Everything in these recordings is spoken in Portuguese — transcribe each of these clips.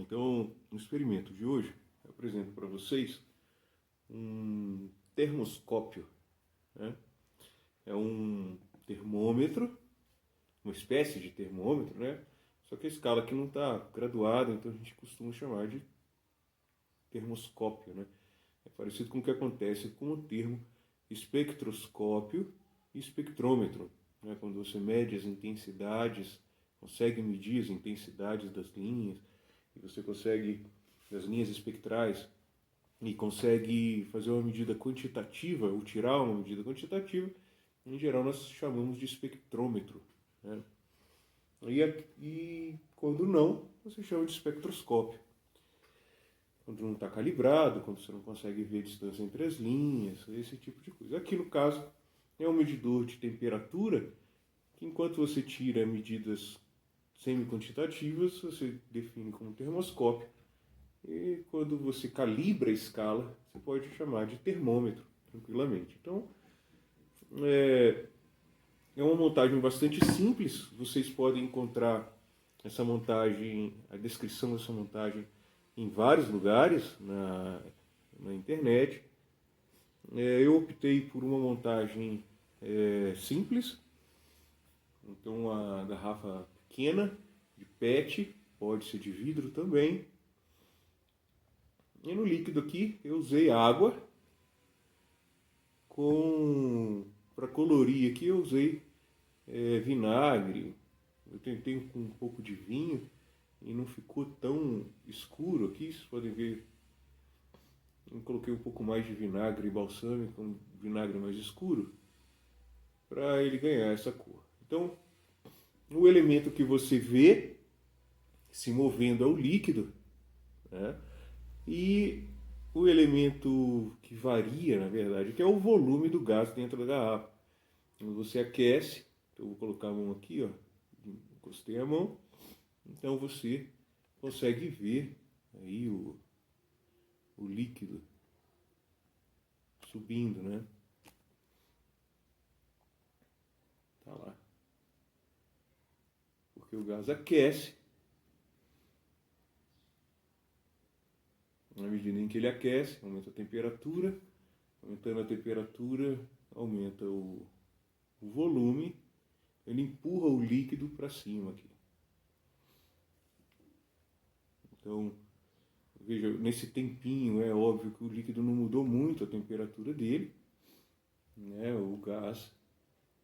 Então, no experimento de hoje, eu apresento para vocês um termoscópio, né? É um termômetro, uma espécie de termômetro, né? Só que a escala aqui não está graduada, então a gente costuma chamar de termoscópio, né? É parecido com o que acontece com o termo espectroscópio e espectrômetro, né? Quando você mede as intensidades, consegue medir as intensidades das linhas, e você consegue, das linhas espectrais, e consegue fazer uma medida quantitativa, ou tirar uma medida quantitativa, em geral nós chamamos de espectrômetro, né? E quando não, você chama de espectroscópio. Quando não está calibrado, quando você não consegue ver a distância entre as linhas, esse tipo de coisa. Aqui no caso é um medidor de temperatura, que enquanto você tira medidas semi-quantitativas, você define como termoscópio. E quando você calibra a escala, você pode chamar de termômetro, tranquilamente. Então, é uma montagem bastante simples. Vocês podem encontrar essa montagem, a descrição dessa montagem em vários lugares na internet. Eu optei por uma montagem simples, então uma garrafa pequena de PET, pode ser de vidro também. E no líquido aqui eu usei água, para colorir aqui eu usei vinagre. Eu tentei com um pouco de vinho e não ficou tão escuro aqui, vocês podem ver. Eu coloquei um pouco mais de vinagre balsâmico, um vinagre mais escuro, para ele ganhar essa cor. Então, o elemento que você vê se movendo é o líquido, né? E o elemento que varia, na verdade, que é o volume do gás dentro da garrafa. Quando você aquece, então eu vou colocar a mão aqui, ó, encostei a mão, então você consegue ver aí o líquido subindo, né? Tá lá. Porque o gás aquece. Na medida em que ele aquece, aumenta a temperatura. Aumentando a temperatura, aumenta o volume. Ele empurra o líquido para cima aqui. Então, veja, nesse tempinho é óbvio que o líquido não mudou muito a temperatura dele, né? O gás,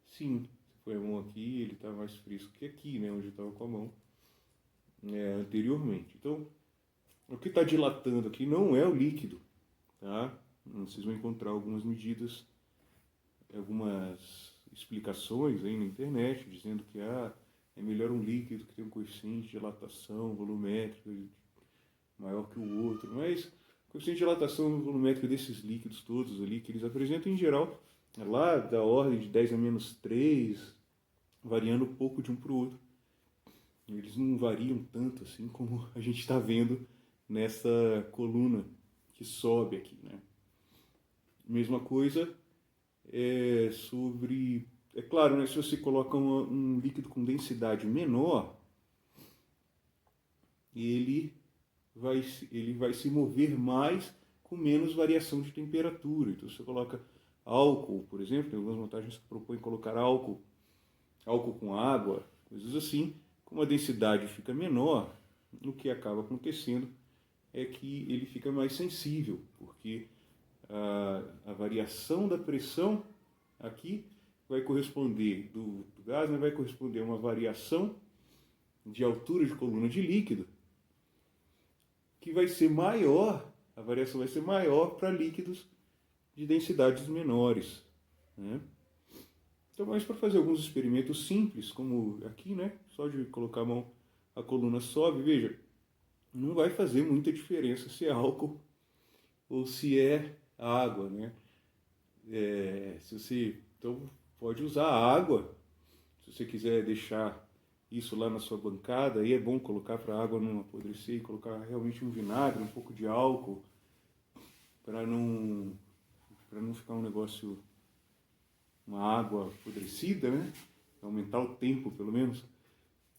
sim, se põe a mão aqui, ele está mais fresco que aqui, né? Onde eu estava com a mão anteriormente. Então, o que está dilatando aqui não é o líquido, tá? Vocês vão encontrar algumas medidas, algumas explicações aí na internet, dizendo que é melhor um líquido que tem um coeficiente de dilatação volumétrica maior que o outro, mas o coeficiente de dilatação volumétrica desses líquidos todos ali que eles apresentam, em geral, é lá da ordem de 10 a menos 3, variando um pouco de um para o outro. Eles não variam tanto assim como a gente está vendo nessa coluna que sobe aqui, né? Mesma coisa sobre... É claro, né, se você coloca um líquido com densidade menor, ele vai se mover mais com menos variação de temperatura. Então, se você coloca álcool, por exemplo, tem algumas montagens que propõem colocar álcool com água, coisas assim, como a densidade fica menor, o que acaba acontecendo é que ele fica mais sensível, porque a variação da pressão aqui vai corresponder do gás, né, vai corresponder a uma variação de altura de coluna de líquido, que vai ser maior, a variação vai ser maior para líquidos de densidades menores, né? Então, mas para fazer alguns experimentos simples, como aqui, né? Só de colocar a mão, a coluna sobe, veja, não vai fazer muita diferença se é álcool ou se é água, né? Se você, então, pode usar água, se você quiser deixar isso lá na sua bancada, aí é bom colocar para a água não apodrecer e colocar realmente um vinagre, um pouco de álcool, para não ficar um negócio, uma água apodrecida, né? Aumentar o tempo, pelo menos,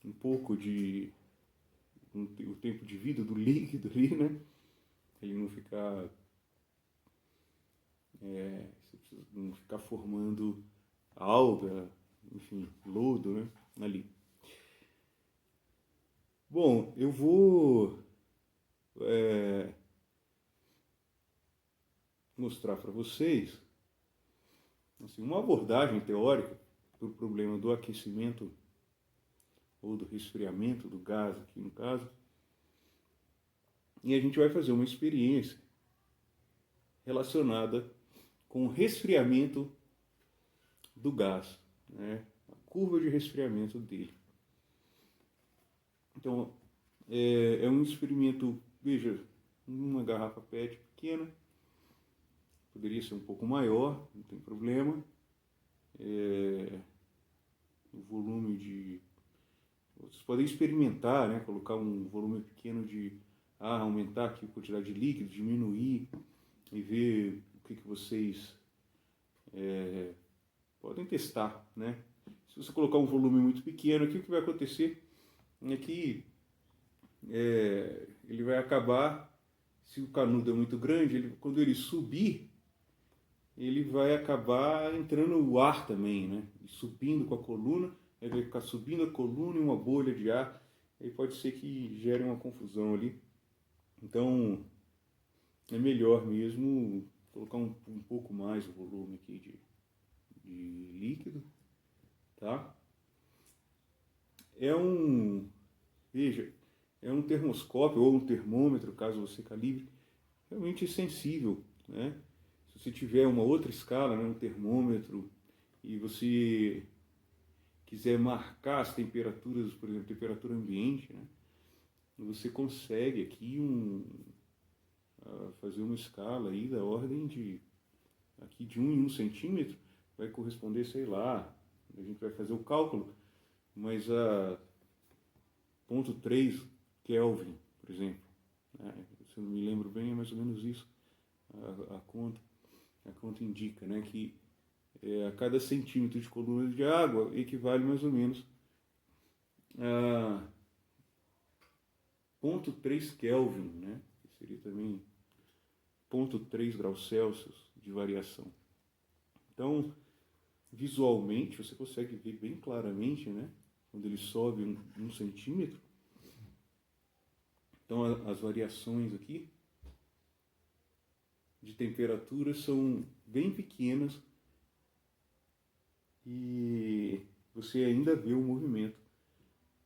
um pouco de o tempo de vida do líquido ali, né? Ele não ficar, não ficar formando alga, enfim, lodo, né? Ali. Bom, eu vou mostrar para vocês assim, uma abordagem teórica para o problema do aquecimento ou do resfriamento do gás, aqui no caso. E a gente vai fazer uma experiência relacionada com o resfriamento do gás, né? A curva de resfriamento dele. Então, é um experimento, veja, uma garrafa PET pequena, poderia ser um pouco maior, não tem problema. O volume de... Vocês podem experimentar, né? Colocar um volume pequeno de... aumentar aqui a quantidade de líquido, diminuir e ver o que vocês podem testar, né? Se você colocar um volume muito pequeno aqui, o que vai acontecer é que ele vai acabar, se o canudo é muito grande, quando ele subir, ele vai acabar entrando o ar também, né? E subindo com a coluna, ele vai ficar subindo a coluna e uma bolha de ar, aí pode ser que gere uma confusão ali. Então, é melhor mesmo colocar um pouco mais o volume aqui de líquido, tá? Veja, é um termoscópio ou um termômetro, caso você calibre, realmente sensível, né? Se você tiver uma outra escala, né, um termômetro, e você quiser marcar as temperaturas, por exemplo, temperatura ambiente, né, você consegue aqui fazer uma escala aí da ordem de 1 em 1 centímetro, vai corresponder, sei lá, a gente vai fazer o cálculo, mas a 0,3 Kelvin, por exemplo, né, se eu não me lembro bem, é mais ou menos isso a conta indica, né, que a cada centímetro de coluna de água equivale mais ou menos a 0,3 Kelvin, né, que seria também 0,3 graus Celsius de variação. Então, visualmente, você consegue ver bem claramente, né, quando ele sobe 1 centímetro. Então, as variações aqui de temperatura são bem pequenas e você ainda vê o movimento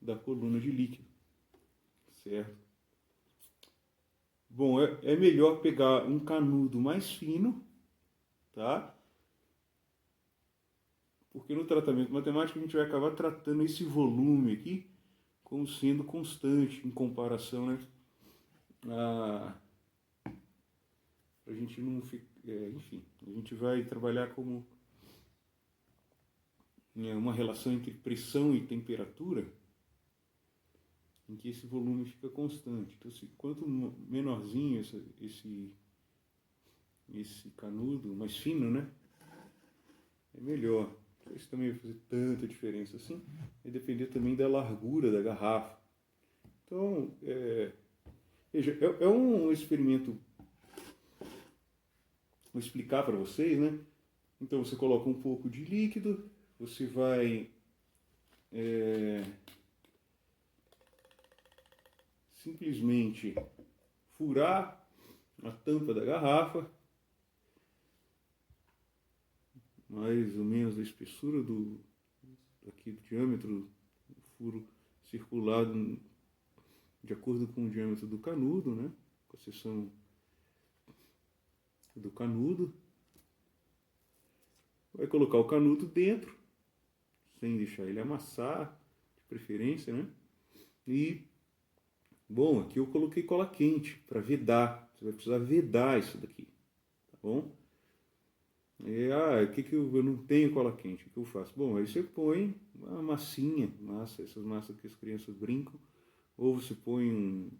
da coluna de líquido, certo? Bom, é melhor pegar um canudo mais fino, tá? Porque no tratamento matemático a gente vai acabar tratando esse volume aqui como sendo constante em comparação, né? A gente não fica, enfim, a gente vai trabalhar como uma relação entre pressão e temperatura, em que esse volume fica constante. Então, quanto menorzinho esse canudo, mais fino, né, é melhor. Isso também vai fazer tanta diferença assim, vai depender também da largura da garrafa. Então, veja, é um experimento, vou explicar para vocês, né? Então, você coloca um pouco de líquido, você vai simplesmente furar a tampa da garrafa, mais ou menos a espessura aqui do diâmetro do furo circulado de acordo com o diâmetro do canudo, né? Com a seção do canudo. Vai colocar o canudo dentro, sem deixar ele amassar, de preferência, né? E, bom, aqui eu coloquei cola quente para vedar. Você vai precisar vedar isso daqui, tá bom? Eu não tenho cola quente, o que eu faço? Bom, aí você põe uma massinha, essas massas que as crianças brincam, ou você põe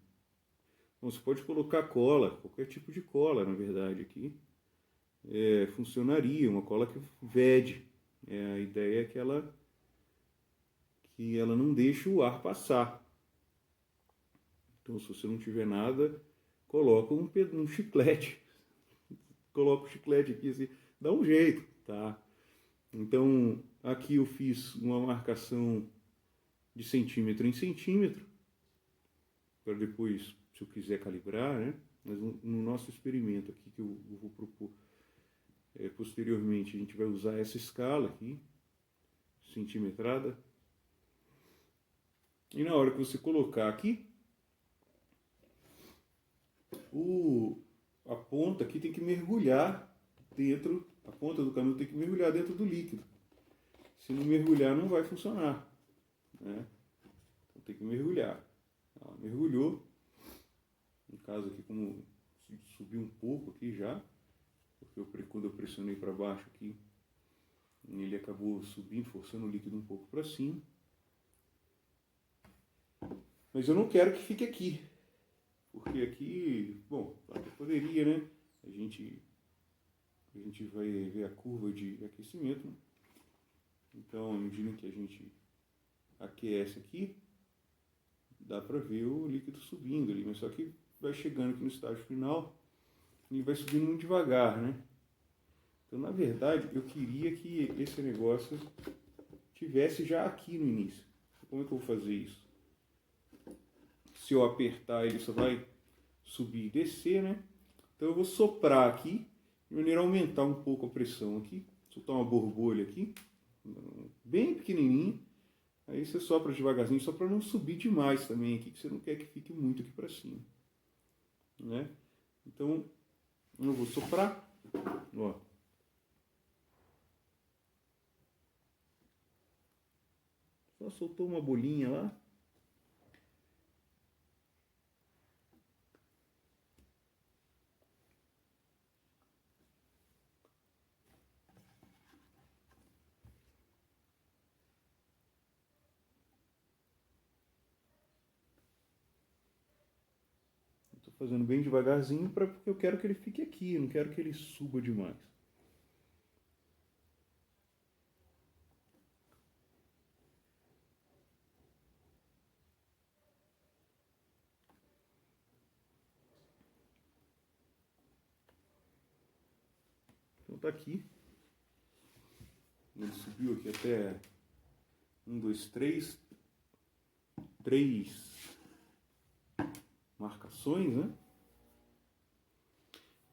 Bom, você pode colocar cola, qualquer tipo de cola, na verdade, aqui. Funcionaria, uma cola que vede. A ideia é que ela não deixe o ar passar. Então, se você não tiver nada, coloca um chiclete. Coloca o chiclete aqui, assim, dá um jeito, tá? Então, aqui eu fiz uma marcação de centímetro em centímetro, para depois, se eu quiser calibrar, né? Mas no nosso experimento aqui, que eu vou propor posteriormente, a gente vai usar essa escala aqui, centimetrada. E na hora que você colocar aqui, a ponta aqui tem que mergulhar dentro, a ponta do canudo tem que mergulhar dentro do líquido. Se não mergulhar, não vai funcionar, né? Então tem que mergulhar. Ela mergulhou, no caso aqui, como subiu um pouco aqui já, porque quando eu pressionei para baixo aqui, ele acabou subindo, forçando o líquido um pouco para cima. Mas eu não quero que fique aqui, porque aqui, bom, até poderia, né? A gente vai ver a curva de aquecimento, né? Então, à medida que a gente aquece aqui, dá para ver o líquido subindo ali, mas só que vai chegando aqui no estágio final, ele vai subindo muito devagar, né? Então, na verdade, eu queria que esse negócio tivesse já aqui no início. Como é que eu vou fazer isso? Se eu apertar, ele só vai subir e descer, né? Então eu vou soprar aqui, de maneira a aumentar um pouco a pressão aqui, soltar uma borbolha aqui, bem pequenininho. Aí você sopra devagarzinho, só para não subir demais também aqui, que você não quer que fique muito aqui para cima, né? Então eu vou soprar, ó. Só soltou uma bolinha lá. Estou fazendo bem devagarzinho porque eu quero que ele fique aqui, eu não quero que ele suba demais. Então tá aqui. Ele subiu aqui até 1, 2, 3 marcações, né?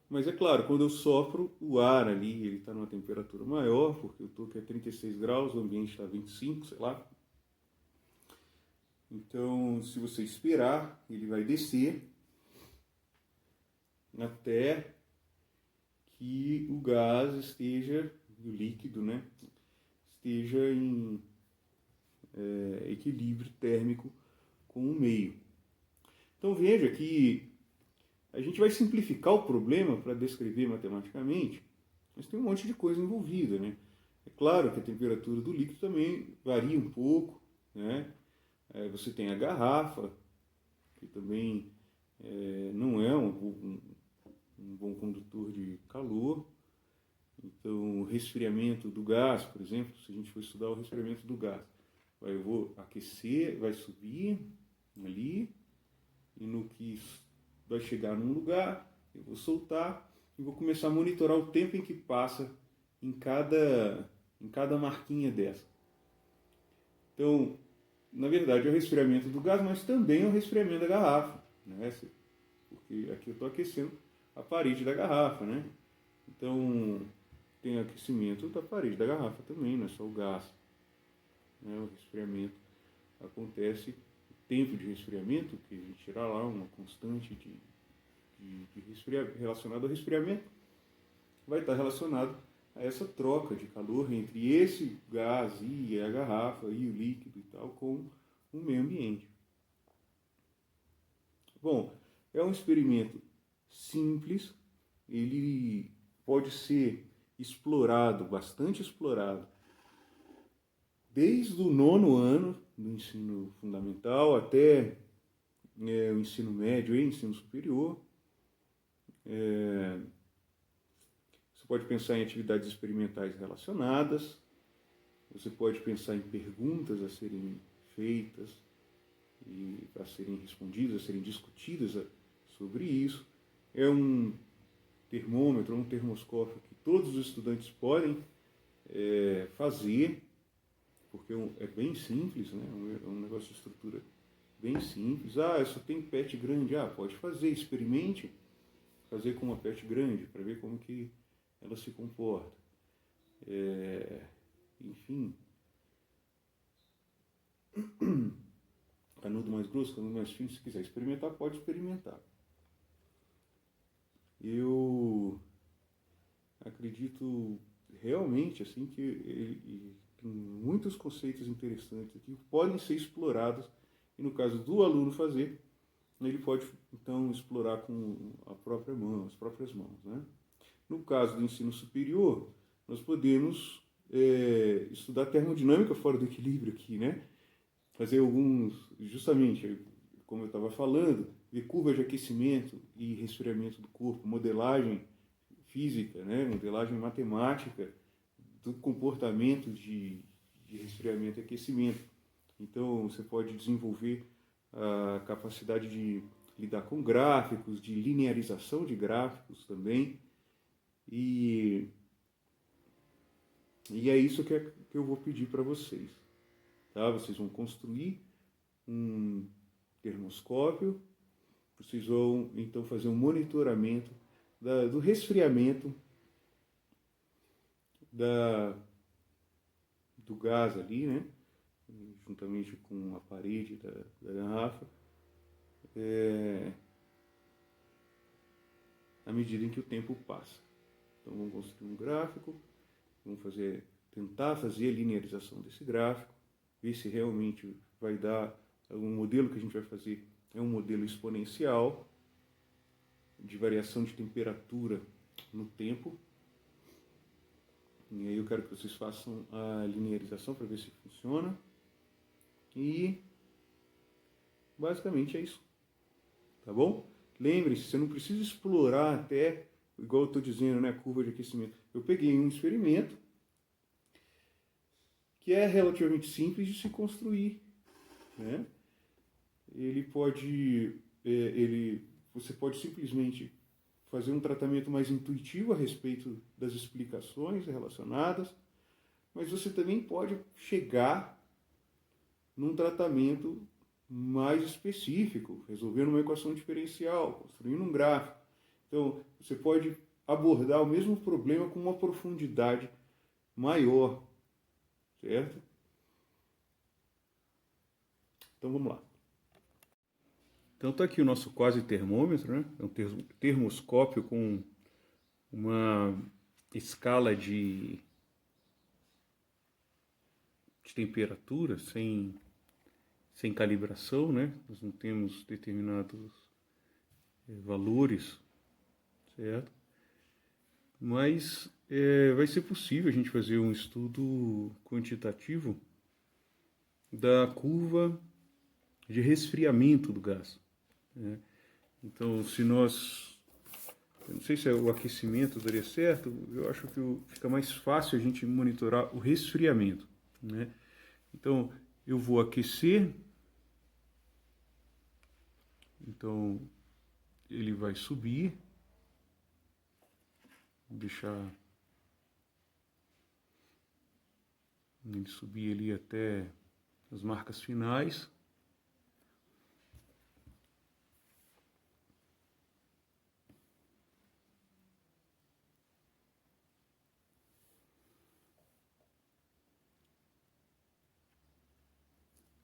Mas é claro, quando eu sopro, o ar ali, ele está numa temperatura maior, porque eu estou aqui a 36 graus, o ambiente está a 25, sei lá. Então, se você esperar, ele vai descer até que o gás esteja, o líquido, né, esteja em equilíbrio térmico com o meio. Então veja que a gente vai simplificar o problema para descrever matematicamente, mas tem um monte de coisa envolvida, né? É claro que a temperatura do líquido também varia um pouco, né? Você tem a garrafa, que também não é um bom condutor de calor. Então, o resfriamento do gás, por exemplo, se a gente for estudar o resfriamento do gás, eu vou aquecer, vai subir ali, e no que vai chegar num lugar, eu vou soltar e vou começar a monitorar o tempo em que passa em cada marquinha dessa. Então, na verdade, é o resfriamento do gás, mas também é o resfriamento da garrafa, né? Porque aqui eu estou aquecendo a parede da garrafa, né? Então, tem aquecimento da parede da garrafa também, não é só o gás, né? O resfriamento acontece, o tempo de resfriamento, que a gente tirar lá uma constante de resfriamento, relacionado ao resfriamento, vai estar relacionado a essa troca de calor entre esse gás e a garrafa e o líquido e tal com o meio ambiente. Bom, é um experimento simples, ele pode ser explorado, bastante explorado, desde o 9º ano do ensino fundamental até o ensino médio e ensino superior. Você pode pensar em atividades experimentais relacionadas, você pode pensar em perguntas a serem feitas, e a serem respondidas, a serem discutidas sobre isso. É um termômetro, um termoscópio que todos os estudantes podem fazer, porque é bem simples, né? É um negócio de estrutura bem simples. Ah, eu só tenho PET grande. Ah, pode fazer, experimente fazer com uma PET grande para ver como que ela se comporta. Enfim, canudo mais grosso, canudo mais fino, se quiser experimentar, pode experimentar. Eu acredito realmente assim que ele tem muitos conceitos interessantes aqui que podem ser explorados, e no caso do aluno fazer, ele pode então explorar com a própria mão, as próprias mãos, né? No caso do ensino superior, nós podemos estudar termodinâmica fora do equilíbrio aqui, né? Fazer alguns, justamente, como eu estava falando, ver curvas de aquecimento e resfriamento do corpo, modelagem física, né? Modelagem matemática do comportamento de resfriamento e aquecimento. Então, você pode desenvolver a capacidade de lidar com gráficos, de linearização de gráficos também. E é isso que eu vou pedir para vocês. Tá? Vocês vão construir um termoscópio, vocês vão então fazer um monitoramento do resfriamento do gás ali, né? Juntamente com a parede da garrafa, à medida em que o tempo passa. Então vamos construir um gráfico, vamos tentar fazer a linearização desse gráfico, ver se realmente vai dar. O modelo que a gente vai fazer é um modelo exponencial de variação de temperatura no tempo. E aí eu quero que vocês façam a linearização para ver se funciona. E basicamente é isso. Tá bom? Lembre-se, você não precisa explorar até, igual eu estou dizendo, né, a curva de aquecimento. Eu peguei um experimento que é relativamente simples de se construir, né? Você pode simplesmente fazer um tratamento mais intuitivo a respeito das explicações relacionadas, mas você também pode chegar num tratamento mais específico, resolvendo uma equação diferencial, construindo um gráfico. Então, você pode abordar o mesmo problema com uma profundidade maior, certo? Então, vamos lá. Então, está aqui o nosso quase termômetro, né? É um termoscópio com uma escala de temperatura sem calibração, né? Nós não temos determinados valores, certo? Mas vai ser possível a gente fazer um estudo quantitativo da curva de resfriamento do gás, né? Então, se nós... Eu não sei se o aquecimento daria certo, eu acho que fica mais fácil a gente monitorar o resfriamento, né? Então, eu vou aquecer, então ele vai subir, vou deixar ele subir ali até as marcas finais.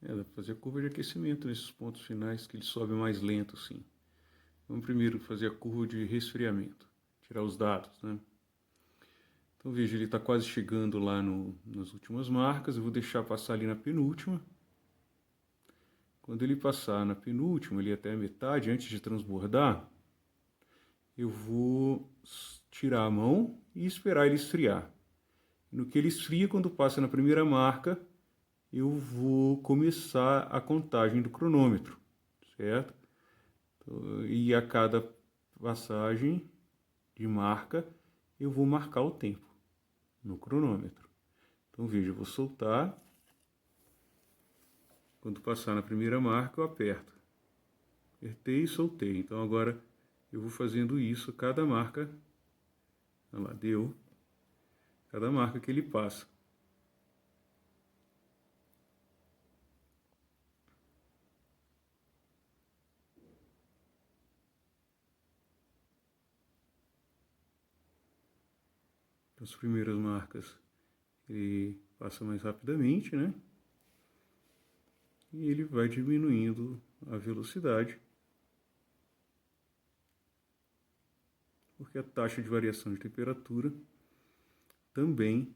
Dá para fazer a curva de aquecimento nesses pontos finais, que ele sobe mais lento, sim. Vamos primeiro fazer a curva de resfriamento, tirar os dados, né? Então veja, ele está quase chegando lá nas últimas marcas, eu vou deixar passar ali na penúltima. Quando ele passar na penúltima, ali até a metade, antes de transbordar, eu vou tirar a mão e esperar ele esfriar. No que ele esfria, quando passa na primeira marca, eu vou começar a contagem do cronômetro, certo? E a cada passagem de marca, eu vou marcar o tempo no cronômetro. Então veja, eu vou soltar. Quando passar na primeira marca, eu aperto. Apertei e soltei. Então agora eu vou fazendo isso, cada marca, olha lá, deu, cada marca que ele passa. As primeiras marcas ele passa mais rapidamente, né? E ele vai diminuindo a velocidade, porque a taxa de variação de temperatura também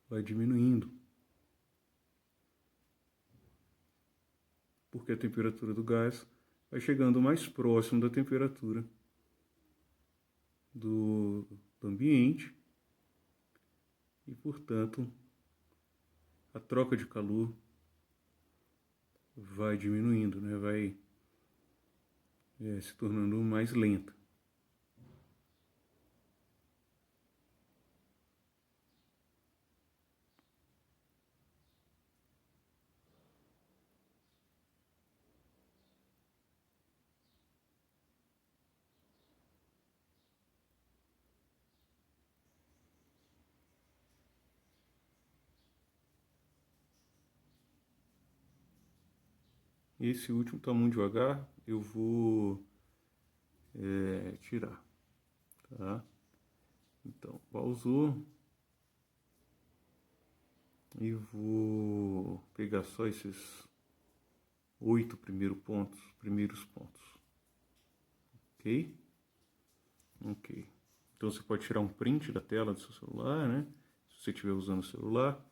vai diminuindo, porque a temperatura do gás vai chegando mais próximo da temperatura do ambiente e, portanto, a troca de calor vai diminuindo, né? Vai se tornando mais lenta. Esse último está muito devagar, eu vou tirar, tá? Então, pausou. E vou pegar só esses 8 primeiros pontos. Ok? Ok. Então você pode tirar um print da tela do seu celular, né? Se você estiver usando o celular.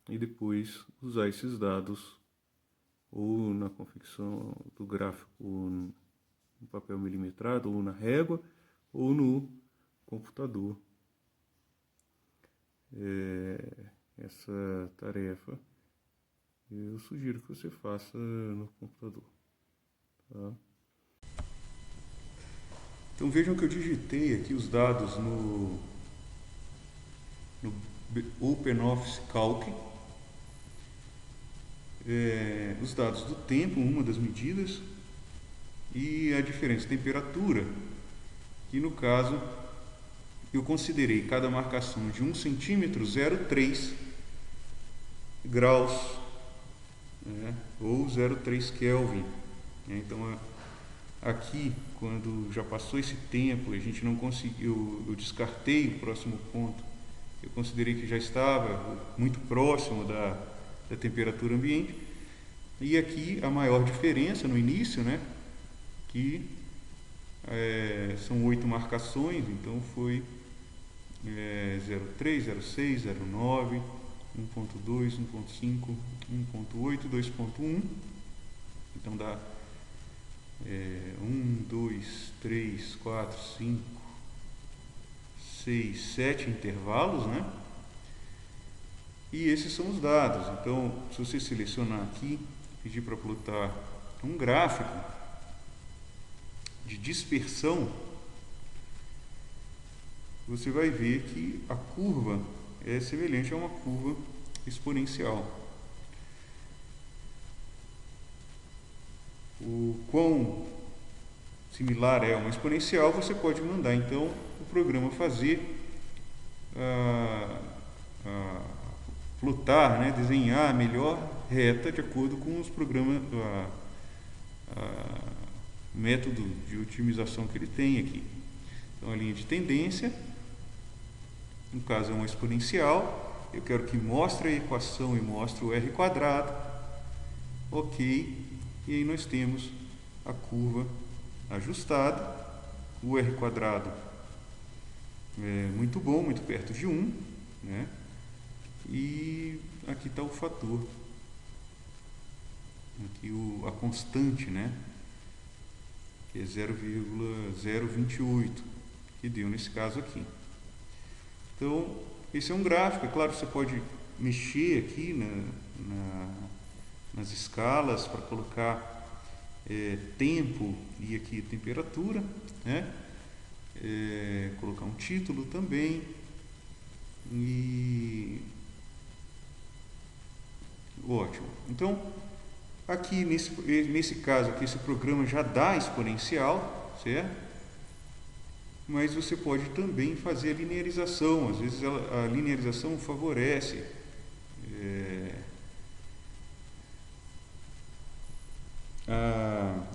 E depois usar esses dados ou na confecção do gráfico no papel milimetrado, ou na régua, ou no computador. Essa tarefa eu sugiro que você faça no computador. Tá? Então vejam que eu digitei aqui os dados no OpenOffice Calc. Os dados do tempo, uma das medidas, e a diferença de temperatura, que no caso eu considerei cada marcação de 1 centímetro 0,3 graus, né, ou 0,3 Kelvin. Então aqui, quando já passou esse tempo, a gente não conseguiu, eu descartei o próximo ponto, eu considerei que já estava muito próximo da temperatura ambiente. E aqui a maior diferença no início, né, que são 8 marcações, então foi 0,3, 0,6, 0,9, 1,2, 1,5, 1,8, 2,1. Então dá 1, 2, 3, 4, 5, 6, 7 intervalos, né? E esses são os dados. Então, se você selecionar aqui, pedir para plotar um gráfico de dispersão, você vai ver que a curva é semelhante a uma curva exponencial. O quão similar é uma exponencial, você pode mandar então o programa fazer plotar, né, desenhar a melhor reta de acordo com os programas, método de otimização que ele tem aqui. Então a linha de tendência, no caso é uma exponencial, eu quero que mostre a equação e mostre o r quadrado, ok, e aí nós temos a curva ajustada, o r quadrado é muito bom, muito perto de 1, né? E aqui está o fator, aqui a constante, né, que é 0,028, que deu nesse caso aqui. Então, esse é um gráfico, é claro que você pode mexer aqui nas escalas para colocar tempo e aqui temperatura, né? Colocar um título também, e Ótimo. Então, aqui nesse caso aqui, esse programa já dá exponencial, certo? Mas você pode também fazer a linearização. Às vezes a linearização favorece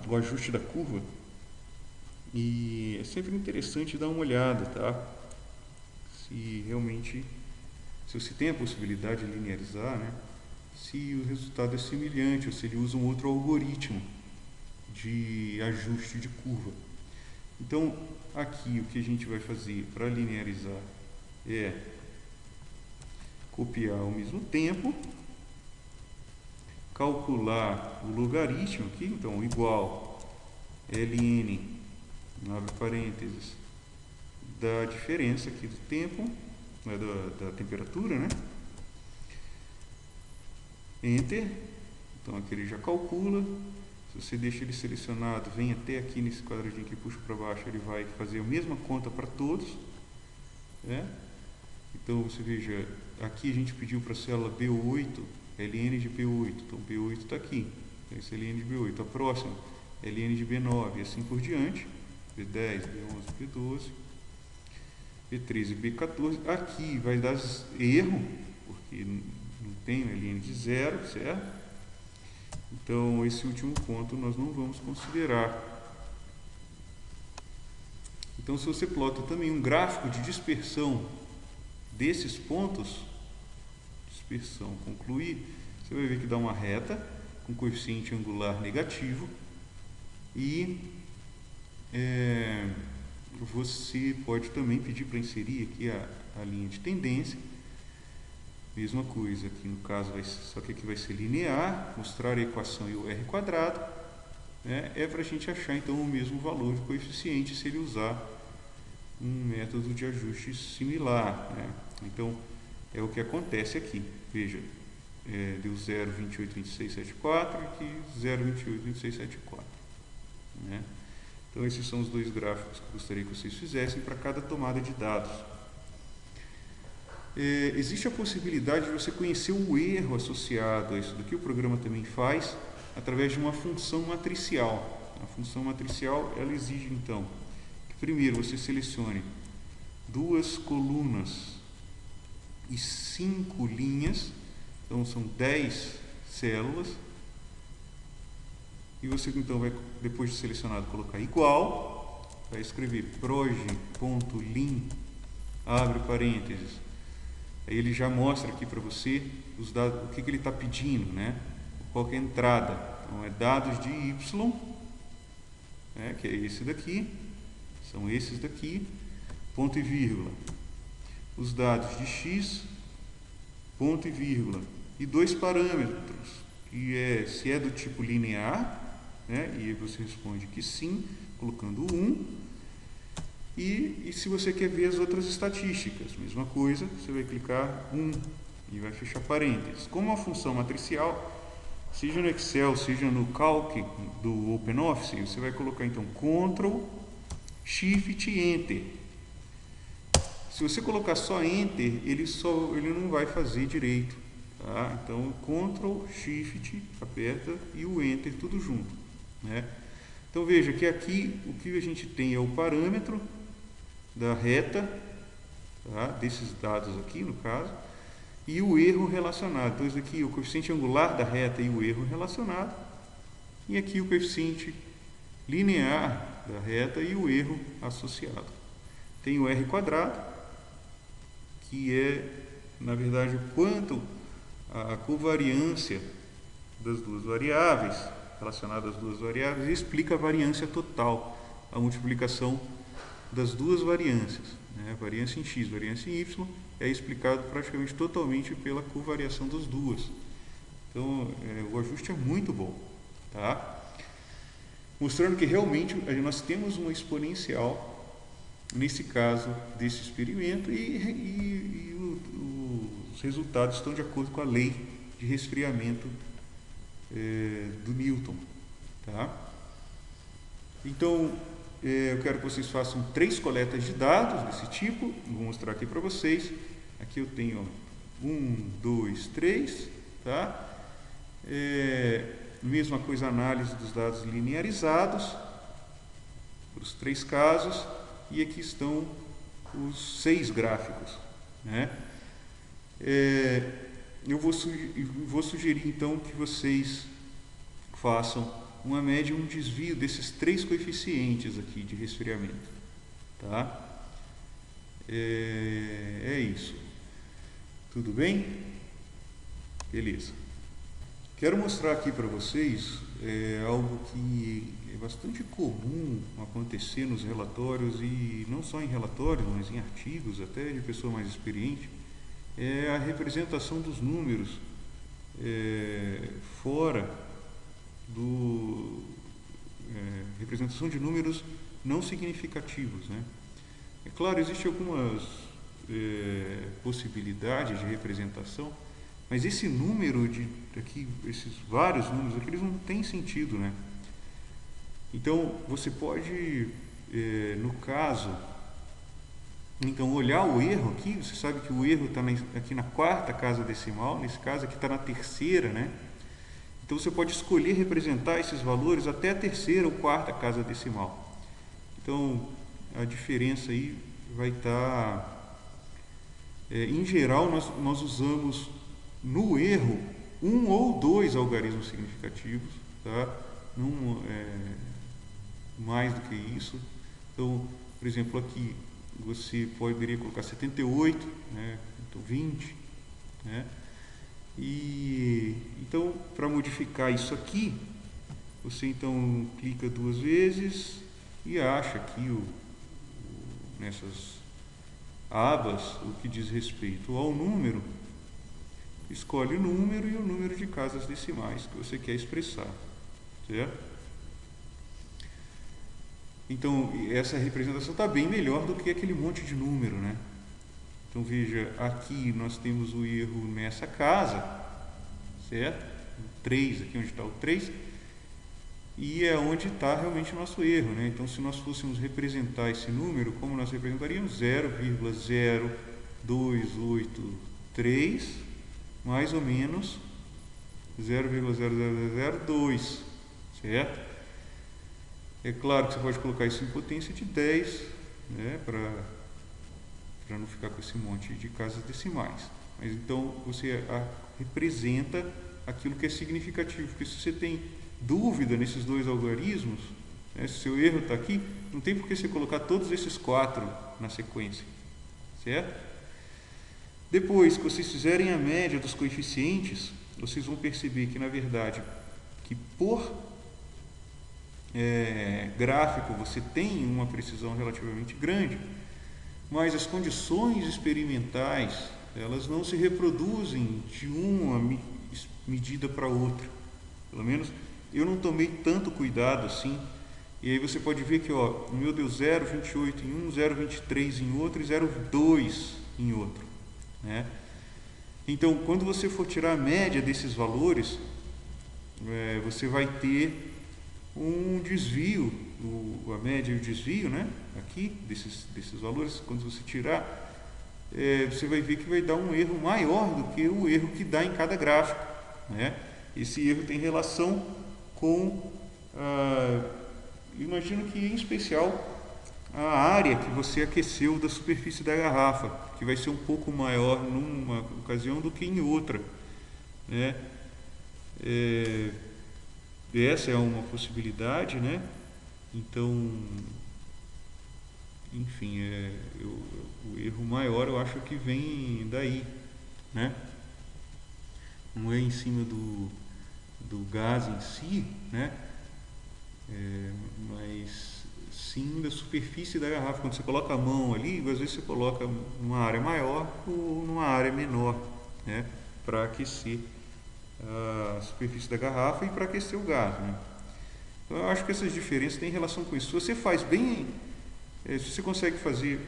o ajuste da curva, e é sempre interessante dar uma olhada, tá? Se realmente, se você tem a possibilidade de linearizar, né? Se o resultado é semelhante ou se ele usa um outro algoritmo de ajuste de curva. Então, aqui o que a gente vai fazer para linearizar é copiar ao mesmo tempo, calcular o logaritmo aqui, então igual ln, abre parênteses, da diferença aqui do tempo, né, da temperatura, né? Enter. Então aqui ele já calcula. Se você deixa ele selecionado, vem até aqui nesse quadradinho que puxa para baixo, ele vai fazer a mesma conta para todos, né? Então você veja, aqui a gente pediu para a célula B8, ln de B8, então B8 está aqui, esse é ln de B8. A próxima, ln de B9, e assim por diante, B10, B11, B12, B13, B14. Aqui vai dar erro, porque não tem ln de 0, certo? Então, esse último ponto nós não vamos considerar. Então, se você plota também um gráfico de dispersão desses pontos, dispersão concluir, você vai ver que dá uma reta com coeficiente angular negativo e você pode também pedir para inserir aqui a linha de tendência. Mesma coisa, aqui no caso, só que aqui vai ser linear, mostrar a equação e o r quadrado, né? É para a gente achar então o mesmo valor de coeficiente se ele usar um método de ajuste similar, né? Então, é o que acontece aqui. Veja, deu 0,282674 e aqui 0,282674, né? Então, esses são os dois gráficos que eu gostaria que vocês fizessem para cada tomada de dados. Existe a possibilidade de você conhecer o erro associado a isso daqui. O programa também faz através de uma função matricial. A função matricial, ela exige então que primeiro você selecione 2 colunas e 5 linhas, então são 10 células, e você então vai, depois de selecionado, colocar igual, vai escrever proj.lin, abre parênteses. Aí ele já mostra aqui para você os dados, o que ele está pedindo, né? Qual que é a entrada. Então, é dados de y, né, que é esse daqui, são esses daqui, ponto e vírgula. Os dados de x, ponto e vírgula. E 2 parâmetros, que é se é do tipo linear, né? E aí você responde que sim, colocando 1. E se você quer ver as outras estatísticas, mesma coisa, você vai clicar 1 e vai fechar parênteses. Como a função matricial, seja no Excel, seja no Calc do OpenOffice, você vai colocar então Ctrl, Shift e Enter. Se você colocar só Enter, ele não vai fazer direito, tá? Então Ctrl, Shift, aperta e o Enter tudo junto, né? Então veja que aqui o que a gente tem é o parâmetro da reta, tá? Desses dados aqui no caso, e o erro relacionado. Então isso aqui é o coeficiente angular da reta e o erro relacionado, e aqui o coeficiente linear da reta e o erro associado. Tem o r quadrado, que é na verdade o quanto a covariância das duas variáveis, relacionada às duas variáveis, explica a variância total, a multiplicação das duas variâncias, né? Variância em x, variância em y, é explicado praticamente totalmente pela covariação das duas. Então, o ajuste é muito bom, tá? Mostrando que realmente nós temos uma exponencial nesse caso desse experimento e os resultados estão de acordo com a lei de resfriamento do Newton, tá? Então, eu quero que vocês façam 3 coletas de dados desse tipo. Vou mostrar aqui para vocês. Aqui eu tenho 1, 2, 3, tá? Mesma coisa, análise dos dados linearizados, para os 3 casos, e aqui estão os 6 gráficos, né? Eu vou sugerir então que vocês façam uma média e um desvio desses 3 coeficientes aqui de resfriamento, tá? É isso. Tudo bem? Beleza. Quero mostrar aqui para vocês algo que é bastante comum acontecer nos relatórios, e não só em relatórios, mas em artigos até de pessoa mais experiente, é a representação dos números fora do representação de números não significativos, né? É claro, existem algumas possibilidades de representação, mas esse número aqui, esses vários números aqui, eles não têm sentido, né? Então, você pode, no caso, então olhar o erro aqui. Você sabe que o erro está aqui na 4ª casa decimal, nesse caso aqui está na 3ª, né? Então, você pode escolher representar esses valores até a 3ª ou 4ª casa decimal. Então, a diferença aí vai estar... em geral, nós usamos no erro 1 ou 2 algarismos significativos, tá? Não mais do que isso. Então, por exemplo, aqui você poderia colocar 78, né? Então 20, né? E então, para modificar isso aqui, você então clica 2 vezes e acha aqui nessas abas o que diz respeito ao número. Escolhe o número e o número de casas decimais que você quer expressar, certo? Então, essa representação está bem melhor do que aquele monte de número, né? Então, veja, aqui nós temos o erro nessa casa, certo? O 3, aqui onde está o 3, e é onde está realmente o nosso erro, né? Então, se nós fôssemos representar esse número, como nós representaríamos? 0,0283 mais ou menos 0,0002, certo? É claro que você pode colocar isso em potência de 10, né, para não ficar com esse monte de casas decimais. Mas então você representa aquilo que é significativo, porque se você tem dúvida nesses 2 algarismos, né, se o seu erro está aqui, não tem por que você colocar todos esses 4 na sequência, certo? Depois que vocês fizerem a média dos coeficientes, vocês vão perceber que, na verdade, que por gráfico você tem uma precisão relativamente grande, mas as condições experimentais, elas não se reproduzem de uma medida para outra. Pelo menos eu não tomei tanto cuidado assim. E aí você pode ver que, ó, meu Deus, 0,28 em um, 0,23 em outro e 0,2 em outro, né? Então, quando você for tirar a média desses valores, você vai ter um desvio, a média e o desvio, né? Aqui, desses valores, quando você tirar, você vai ver que vai dar um erro maior do que o erro que dá em cada gráfico, né? Esse erro tem relação com, imagino que em especial, a área que você aqueceu da superfície da garrafa, que vai ser um pouco maior numa ocasião do que em outra, né? Essa é uma possibilidade, né? Então, enfim, o erro maior eu acho que vem daí, né? Não é em cima do gás em si, né? Mas sim da superfície da garrafa. Quando você coloca a mão ali, às vezes você coloca numa área maior ou numa área menor, né? Para aquecer a superfície da garrafa e para aquecer o gás, né? Então eu acho que essas diferenças têm relação com isso. Se você faz bem, se você consegue fazer,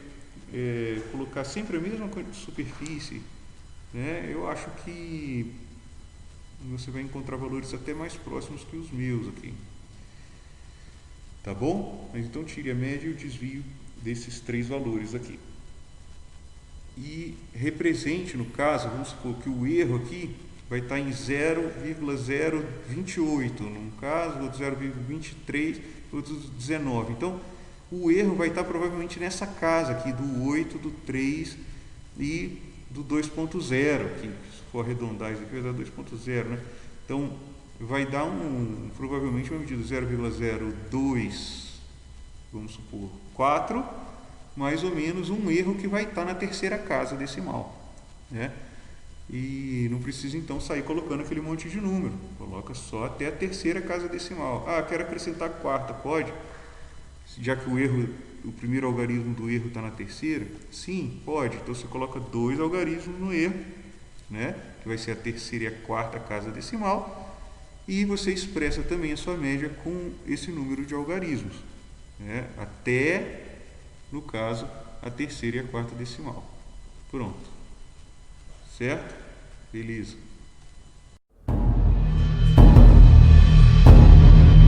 colocar sempre a mesma superfície, né? Eu acho que você vai encontrar valores até mais próximos que os meus aqui. Tá bom? Mas então tire a média e o desvio desses 3 valores aqui. E represente, no caso, vamos supor que o erro aqui vai estar em 0,028, num caso, outro 0,23, outro 19. Então, o erro vai estar provavelmente nessa casa aqui, do 8, do 3 e do 2.0, que se for arredondar isso aqui vai dar 2.0, né? Então, vai dar provavelmente uma medida 0,02, vamos supor, 4, mais ou menos um erro que vai estar na terceira casa decimal, né? E não precisa então sair colocando aquele monte de número, coloca só até a terceira casa decimal. Ah, quero acrescentar a quarta, pode? Já que o primeiro algarismo do erro está na terceira? Sim, pode. Então você coloca 2 algarismos no erro, né? Que vai ser a terceira e a quarta casa decimal, e você expressa também a sua média com esse número de algarismos, né? Até, no caso, a terceira e a quarta decimal. Pronto. Certo? Beleza.